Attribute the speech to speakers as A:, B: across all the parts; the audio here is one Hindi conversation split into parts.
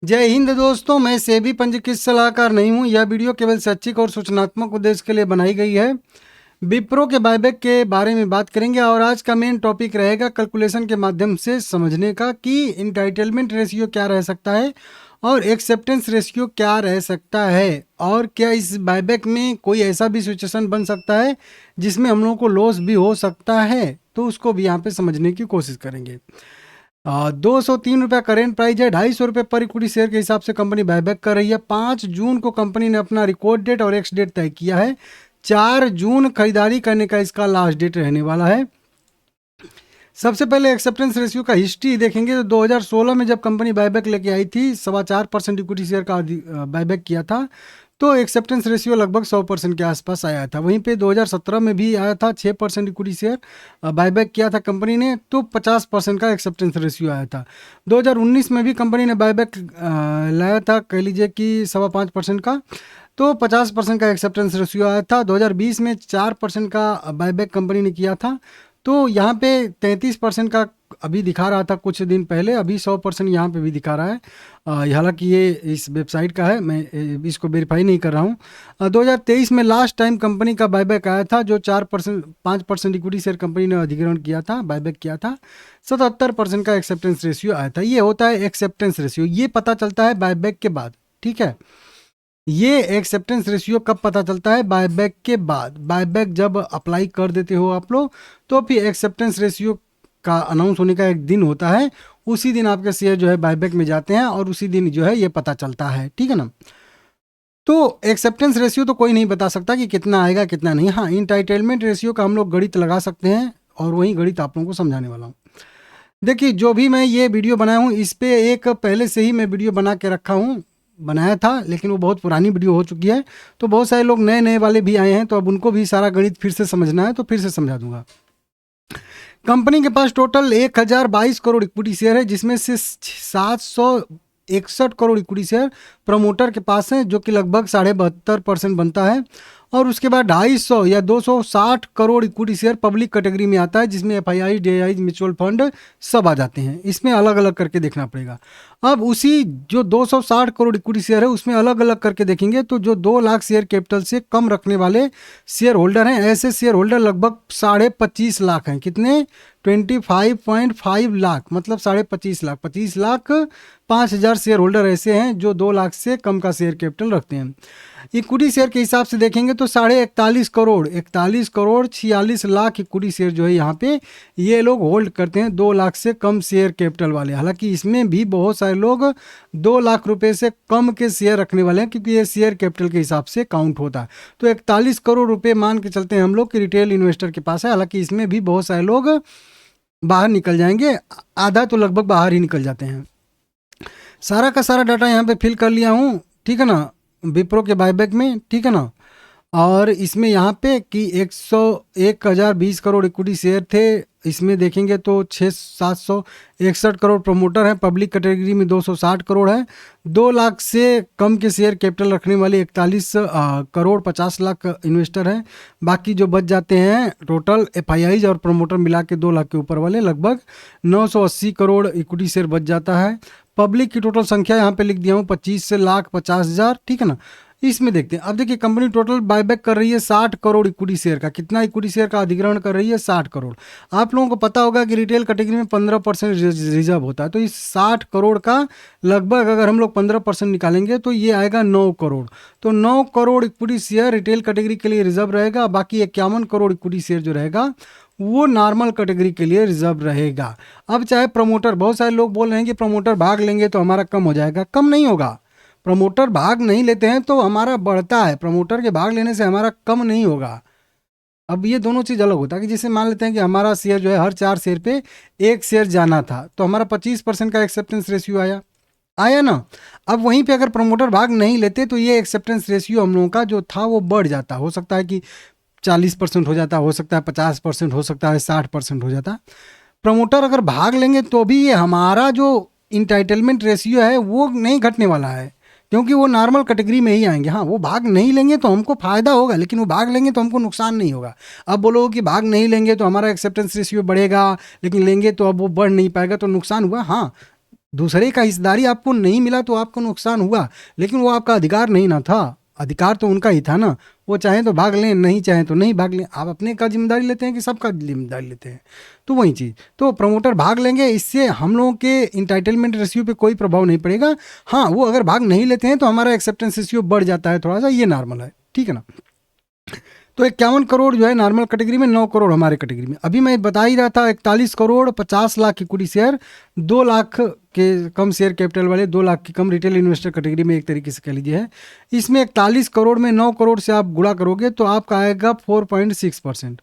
A: जय हिंद दोस्तों, मैं सेबी पंजीकृत सलाहकार नहीं हूं। यह वीडियो केवल शैक्षिक और सूचनात्मक उद्देश्य के लिए बनाई गई है। विप्रो के बायबैक के बारे में बात करेंगे और आज का मेन टॉपिक रहेगा कैलकुलेशन के माध्यम से समझने का कि इंटाइटलमेंट रेशियो क्या रह सकता है और एक्सेप्टेंस रेशियो क्या रह सकता है, और क्या इस बायबैक में कोई ऐसा भी सिचुएशन बन सकता है जिसमें हम लोगों को लॉस भी हो सकता है, तो उसको भी यहाँ पे समझने की कोशिश करेंगे। 203 रुपया करेंट प्राइस है। 250 रुपये पर इक्विटी शेयर के हिसाब से कंपनी बायबैक कर रही है। 5 जून को कंपनी ने अपना रिकॉर्ड डेट और एक्स डेट तय किया है। 4 जून खरीदारी करने का इसका लास्ट डेट रहने वाला है। सबसे पहले एक्सेप्टेंस रेशियो का हिस्ट्री देखेंगे तो 2016 में जब कंपनी बायबैक लेके आई थी, 4.25% इक्विटी शेयर का बायबैक किया था, तो एक्सेप्टेंस रेशियो लगभग 100% के आसपास आया था। वहीं पे 2017 में भी आया था, 6% इक्विटी शेयर बायबैक किया था कंपनी ने, तो 50% का एक्सेप्टेंस रेशियो आया था। 2019 में भी कंपनी ने बायबैक लाया था, कह लीजिए कि 5.25% का, तो 50% का एक्सेप्टेंस रेशियो आया था। 2020 में 4% का बायबैक कंपनी ने किया था, तो यहाँ पे 33% का अभी दिखा रहा था कुछ दिन पहले, अभी 100% यहाँ पे भी दिखा रहा है। हालांकि ये इस वेबसाइट का है, मैं इसको वेरीफाई नहीं कर रहा हूँ। 2023 में लास्ट टाइम कंपनी का बायबैक आया था, जो 5% इक्विटी शेयर कंपनी ने अधिग्रहण किया था, बायबैक किया था। 77% का एक्सेप्टेंस रेशियो आया था। ये होता है एक्सेप्टेंस रेशियो, ये पता चलता है बायबैक के बाद। ठीक है, ये एक्सेप्टेंस रेशियो कब पता चलता है? बायबैक के बाद। बायबैक जब अप्लाई कर देते हो आप लोग, तो फिर एक्सेप्टेंस रेशियो का अनाउंस होने का एक दिन होता है, उसी दिन आपके शेयर जो है बायबैक में जाते हैं और उसी दिन जो है ये पता चलता है। ठीक है ना। तो एक्सेप्टेंस रेशियो तो कोई नहीं बता सकता कि कितना आएगा कितना नहीं। हाँ, इंटाइटलमेंट रेशियो का हम लोग गणित लगा सकते हैं और वही गणित आप लोगों को समझाने वाला हूँ। देखिए, जो भी मैं ये वीडियो बनाया हूँ, इस पे एक पहले से ही मैं वीडियो बना के रखा हूँ, बनाया था, लेकिन वो बहुत पुरानी वीडियो हो चुकी है। तो बहुत सारे लोग नए नए वाले भी आए हैं, तो अब उनको भी सारा गणित फिर से समझना है, तो फिर से समझा दूंगा। कंपनी के पास टोटल 1022 करोड़ इक्विटी शेयर है, जिसमें से 761 करोड़ इक्विटी शेयर प्रमोटर के पास है, जो कि लगभग 72.5% बनता है। और उसके बाद 250 या 260 crore equity share public category में आता है, जिसमें FII, DII, म्यूचुअल फंड सब आ जाते हैं। इसमें अलग अलग करके देखना पड़ेगा। अब उसी जो 260 करोड़ इक्विटी शेयर है, उसमें अलग अलग करके देखेंगे तो जो 2 लाख शेयर कैपिटल से कम रखने वाले शेयर होल्डर हैं, ऐसे शेयर होल्डर लगभग 25.5 लाख हैं। कितने? 25.5 लाख, मतलब 25.5 लाख। 25 लाख 5,000 शेयर होल्डर ऐसे हैं जो 2 लाख से कम का शेयर कैपिटल रखते हैं। इक्विटी शेयर के हिसाब से देखेंगे तो 41 करोड़ 46 लाख इक्विटी शेयर जो है यहाँ पे ये लोग होल्ड करते हैं, 2 लाख से कम शेयर कैपिटल वाले। हालांकि इसमें भी बहुत सारे लोग 2 लाख रुपए से कम के शेयर रखने वाले हैं, क्योंकि ये शेयर कैपिटल के हिसाब से काउंट होता है। तो 41 करोड़ रुपए मान के चलते हैं हम लोग कि रिटेल इन्वेस्टर के पास है। हालांकि इसमें भी बहुत सारे लोग बाहर निकल जाएंगे, आधा तो लगभग बाहर ही निकल जाते हैं। सारा का सारा डाटा यहाँ पे फिल कर लिया हूँ, ठीक है ना, विप्रो के बायबैक में। ठीक है ना। और इसमें यहाँ पे कि 1,020 करोड़ इक्विटी शेयर थे, इसमें देखेंगे तो 761 करोड़ प्रमोटर हैं, पब्लिक कैटेगरी में 260 करोड़ है। 2 लाख से कम के शेयर कैपिटल रखने वाले 41 करोड़ 50 लाख इन्वेस्टर हैं। बाकी जो बच जाते हैं टोटल FIIs और प्रमोटर मिला के 2 लाख के ऊपर वाले लगभग 980 करोड़ इक्विटी शेयर बच जाता है। पब्लिक की टोटल संख्या यहाँ पे लिख दिया हूँ 25,50,000। ठीक है ना। इसमें देखते हैं। अब देखिए, कंपनी टोटल बायबैक कर रही है 60 करोड़ इक्विटी शेयर का। कितना इक्विटी शेयर का अधिग्रहण कर रही है? 60 करोड़। आप लोगों को पता होगा कि रिटेल कैटेगरी में 15% रिजर्व होता है, तो इस 60 करोड़ का लगभग अगर हम लोग 15% निकालेंगे तो ये आएगा 9 करोड़। तो 9 crore equity share retail category के लिए रिजर्व रहेगा। बाकी 51 करोड़ इक्विटी शेयर जो रहेगा वो नॉर्मल कैटेगरी के लिए रिजर्व रहेगा। अब चाहे प्रमोटर, बहुत सारे लोग बोल रहे हैं कि प्रमोटर भाग लेंगे तो हमारा कम हो जाएगा। कम नहीं होगा। प्रमोटर भाग नहीं लेते हैं तो हमारा बढ़ता है, प्रमोटर के भाग लेने से हमारा कम नहीं होगा। अब ये दोनों चीज़ अलग होता है कि जैसे मान लेते हैं कि हमारा शेयर जो है हर 4 शेयर पे 1 शेयर जाना था, तो हमारा 25% का एक्सेप्टेंस रेशियो आया ना। अब वहीं पे अगर प्रमोटर भाग नहीं लेते तो ये एक्सेप्टेंस रेशियो हम लोगों का जो था वो बढ़ जाता। हो सकता है कि 40% हो जाता, हो सकता है 50%, हो सकता है 60% हो जाता। प्रमोटर अगर भाग लेंगे तो भी ये हमारा जो इंटाइटलमेंट रेशियो है वो नहीं घटने वाला है, क्योंकि वो नॉर्मल कैटेगरी में ही आएंगे। हाँ, वो भाग नहीं लेंगे तो हमको फ़ायदा होगा, लेकिन वो भाग लेंगे तो हमको नुकसान नहीं होगा। अब बोलो कि भाग नहीं लेंगे तो हमारा एक्सेप्टेंस रेशियो बढ़ेगा, लेकिन लेंगे तो अब वो बढ़ नहीं पाएगा, तो नुकसान हुआ। हाँ, दूसरे का हिस्सेदारी आपको नहीं मिला तो आपको नुकसान हुआ, लेकिन वो आपका अधिकार नहीं ना था, अधिकार तो उनका ही था ना। वो चाहें तो भाग लें, नहीं चाहें तो नहीं भाग लें। आप अपने का जिम्मेदारी लेते हैं कि सबका जिम्मेदारी लेते हैं? तो वही चीज़, तो प्रमोटर भाग लेंगे, इससे हम लोगों के इंटाइटलमेंट रेशियो पे कोई प्रभाव नहीं पड़ेगा। हाँ, वो अगर भाग नहीं लेते हैं तो हमारा एक्सेप्टेंस रेशियो बढ़ जाता है थोड़ा सा, ये नॉर्मल है, ठीक है ना। तो 51 करोड़ जो है नॉर्मल कैटेगरी में, 9 करोड़ हमारे कैटेगरी में। अभी मैं बता ही रहा था 41 करोड़ 50 लाख इक्विटी शेयर, 2 लाख के कम शेयर कैपिटल वाले, 2 लाख की कम रिटेल इन्वेस्टर कैटेगरी में एक तरीके से कह लीजिए है। इसमें 41 करोड़ में 9 करोड़ से आप गुणा करोगे तो आपका आएगा 4.6%,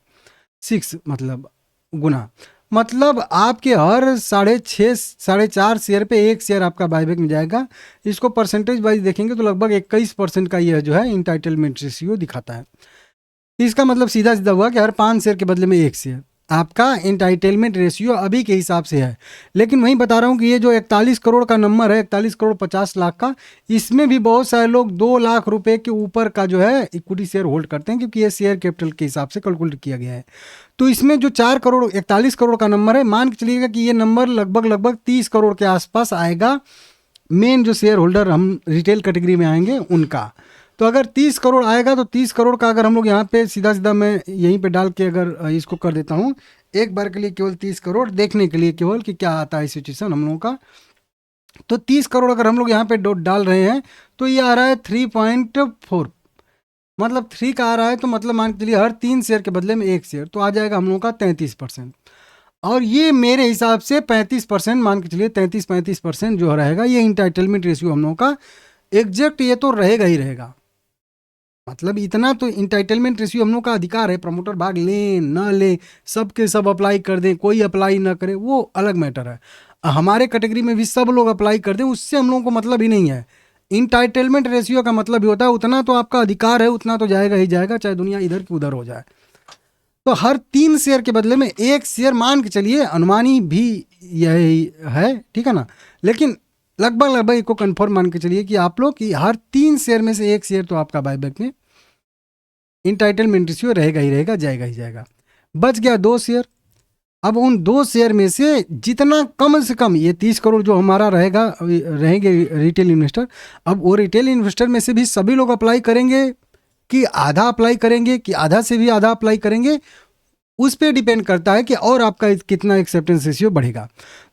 A: 6 मतलब गुना, मतलब आपके हर 6.5 शेयर पे एक शेयर आपका बायबैक में जाएगा। इसको परसेंटेज वाइज देखेंगे तो लगभग 21% का यह जो है इंटाइटलमेंट रेशियो दिखाता है। इसका मतलब सीधा सीधा हुआ कि हर 5 शेयर के बदले में एक शेयर आपका इंटाइटलमेंट रेशियो अभी के हिसाब से है। लेकिन वहीं बता रहा हूँ कि ये जो 41 करोड़ का नंबर है, 41 करोड़ 50 लाख का, इसमें भी बहुत सारे लोग 2 लाख रुपए के ऊपर का जो है इक्विटी शेयर होल्ड करते हैं, क्योंकि ये शेयर कैपिटल के हिसाब से कैलकुलेट किया गया है। तो इसमें जो 4 करोड़ 41 करोड़ का नंबर है, मान के चलिएगा कि ये नंबर लगभग 30 करोड़ के आसपास आएगा, मेन जो शेयर होल्डर हम रिटेल कैटेगरी में आएंगे उनका। तो अगर 30 करोड़ आएगा तो 30 करोड़ का अगर हम लोग यहाँ पे सीधा सीधा मैं यहीं पे डाल के अगर इसको कर देता हूँ एक बार के लिए, केवल 30 करोड़ देखने के लिए केवल कि क्या आता है सिचुएशन हम लोगों का। तो 30 करोड़ अगर हम लोग यहाँ पे डाल रहे हैं तो ये आ रहा है 3.4, मतलब 3 का आ रहा है, तो मतलब मान के चलिए हर 3 शेयर के बदले में एक शेयर, तो आ जाएगा हम लोगों का 33%। और ये मेरे हिसाब से 35%, मान के चलिए 35% जो रहेगा ये इंटाइटलमेंट रेशियो हम लोगों का एग्जैक्ट ये तो रहेगा ही रहेगा। मतलब इतना तो इंटाइटलमेंट रेशियो हम लोग का अधिकार है, प्रमोटर भाग लें ना लें, सब के सब अप्लाई कर दें, कोई अप्लाई ना करे वो अलग मैटर है। हमारे कैटेगरी में भी सब लोग अप्लाई कर दें, उससे हम लोगों को मतलब ही नहीं है। इंटाइटलमेंट रेशियो का मतलब ही होता है उतना तो आपका अधिकार है, उतना तो जाएगा ही जाएगा, चाहे दुनिया इधर की उधर हो जाए। तो हर 3 शेयर के बदले में एक शेयर, मान के चलिए अनुमानी भी यही है, ठीक है ना, लेकिन लगभग इसको कन्फर्म मान के चलिए कि आप लोग कि हर 3 शेयर में से एक शेयर तो आपका बायबैक में इंटाइटलमेंट रेशियो रहेगा ही रहेगा, जाएगा ही जाएगा। बच गया 2 शेयर। अब उन 2 शेयर में से जितना कम से कम ये 30 करोड़ जो हमारा रहेंगे रिटेल इन्वेस्टर, अब वो रिटेल इन्वेस्टर में से भी सभी लोग अप्लाई करेंगे कि आधा अप्लाई करेंगे कि आधा से भी आधा अप्लाई करेंगे, उस पर डिपेंड करता है कि और आपका कितना एक्सेप्टेंस रेशियो बढ़ेगा।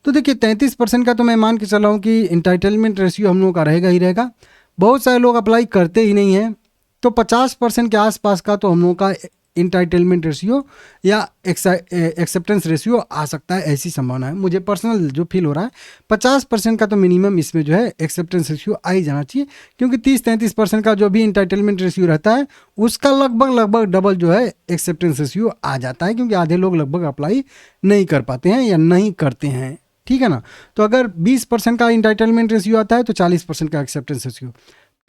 A: तो देखिए 33% का तो मैं मान के चला हूँ कि इंटाइटलमेंट रेशियो हम लोगों का रहेगा ही रहेगा। बहुत सारे लोग अप्लाई करते ही नहीं हैं, तो 50% के आसपास का तो हम लोगों का इंटाइटलमेंट रेशियो या एक्सेप्टेंस रेशियो आ सकता है, ऐसी संभावना है। मुझे पर्सनल जो फील हो रहा है 50% का तो मिनिमम इसमें जो है एक्सेप्टेंस रेशियो आ ही जाना चाहिए, क्योंकि 30-33% का जो भी इंटाइटलमेंट रेशियो रहता है उसका लगभग डबल जो है एक्सेप्टेंस रेशियो आ जाता है, क्योंकि आधे लोग लगभग अप्लाई नहीं कर पाते हैं या नहीं करते हैं, ठीक है ना। तो अगर 20% का इंटाइटलमेंट रेशियो आता है तो 40% का एक्सेप्टेंस रेशियो,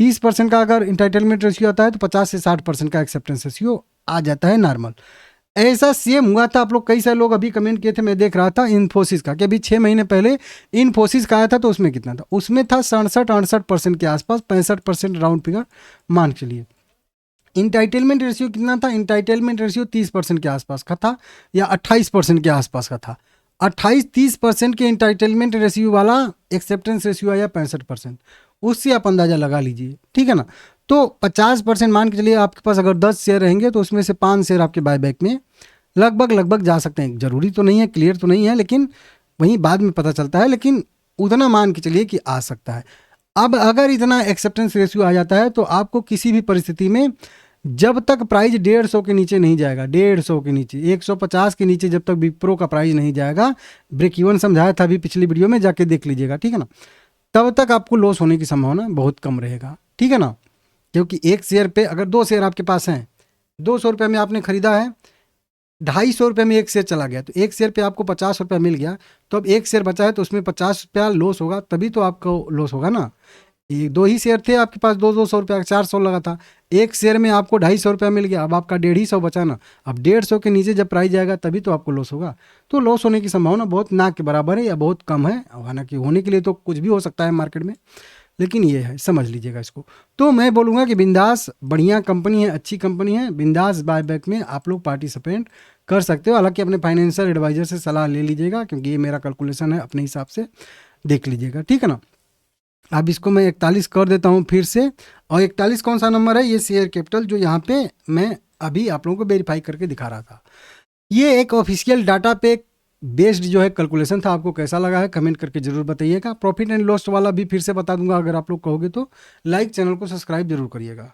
A: 30% का अगर इंटाइटलमेंट रेशियो आता है तो 50 से 60% का एक्सेप्टेंस रेशियो आ जाता है नॉर्मल। ऐसा सेम हुआ था, आप लोग कई सारे लोग अभी कमेंट किए थे, मैं देख रहा था इन्फोसिस का, कि अभी 6 महीने पहले इन्फोसिस का आया था तो उसमें कितना था, उसमें था 67-68% के आसपास, 65% राउंड फिगर मान के लिए। इंटाइटलमेंट रेशियो कितना था, इंटाइटलमेंट रेशियो 30% के आसपास का था या 28% के आसपास का था। 28-30% के इंटाइटलमेंट रेशियो वाला एक्सेप्टेंस रेशियो आया 65%, उससे आप अंदाज़ा लगा लीजिए, ठीक है ना। तो 50% मान के चलिए आपके पास अगर 10 शेयर रहेंगे तो उसमें से 5 शेयर आपके बायबैक में लगभग जा सकते हैं। जरूरी तो नहीं है, क्लियर तो नहीं है, लेकिन वहीं बाद में पता चलता है, लेकिन उतना मान के चलिए कि आ सकता है। अब अगर इतना एक्सेप्टेंस रेशियो आ जाता है तो आपको किसी भी परिस्थिति में, जब तक प्राइस 150 के नीचे नहीं जाएगा, 150 के नीचे, 150 के नीचे जब तक विप्रो का प्राइस नहीं जाएगा, ब्रेक इवन समझाया था अभी पिछली वीडियो में, जाके देख लीजिएगा, ठीक है ना, तब तक आपको लॉस होने की संभावना बहुत कम रहेगा, ठीक है ना। क्योंकि एक शेयर पे अगर 2 शेयर आपके पास हैं, 200 रुपये में आपने खरीदा है, 250 रुपये में एक शेयर चला गया, तो एक शेयर पे आपको 50 रुपया मिल गया, तो अब एक शेयर बचा है तो उसमें 50 रुपया लॉस होगा, तभी तो आपको लॉस होगा ना। ये 2 ही शेयर थे आपके पास, 200 रुपया, 400 लगा था, एक शेयर में आपको 250 रुपया मिल गया, अब आपका 150 बचा ना। अब 150 के नीचे जब प्राइस जाएगा तभी तो आपको लॉस होगा, तो लॉस होने की संभावना बहुत ना के बराबर है या बहुत कम है। हालांकि होने के लिए तो कुछ भी हो सकता है मार्केट में, लेकिन ये है, समझ लीजिएगा इसको। तो मैं बोलूँगा कि बिंदास बढ़िया कंपनी है, अच्छी कंपनी है, बिंदास बायबैक में आप लोग पार्टिसिपेट कर सकते हो। हालांकि अपने फाइनेंशियल एडवाइजर से सलाह ले लीजिएगा, क्योंकि ये मेरा कैलकुलेशन है अपने हिसाब से। देख लीजिएगा, ठीक है ना। अब इसको मैं 41 कर देता हूँ फिर से। और 41 कौन सा नंबर है? ये शेयर कैपिटल जो यहाँ पे मैं अभी आप लोगों को वेरीफाई करके दिखा रहा था। ये एक ऑफिशियल डाटा पे बेस्ड जो है कैलकुलेशन था। आपको कैसा लगा है कमेंट करके जरूर बताइएगा। प्रॉफिट एंड लॉस वाला भी फिर से बता दूंगा, अगर आप लोग कहोगे तो। लाइक, चैनल को सब्सक्राइब जरूर करिएगा।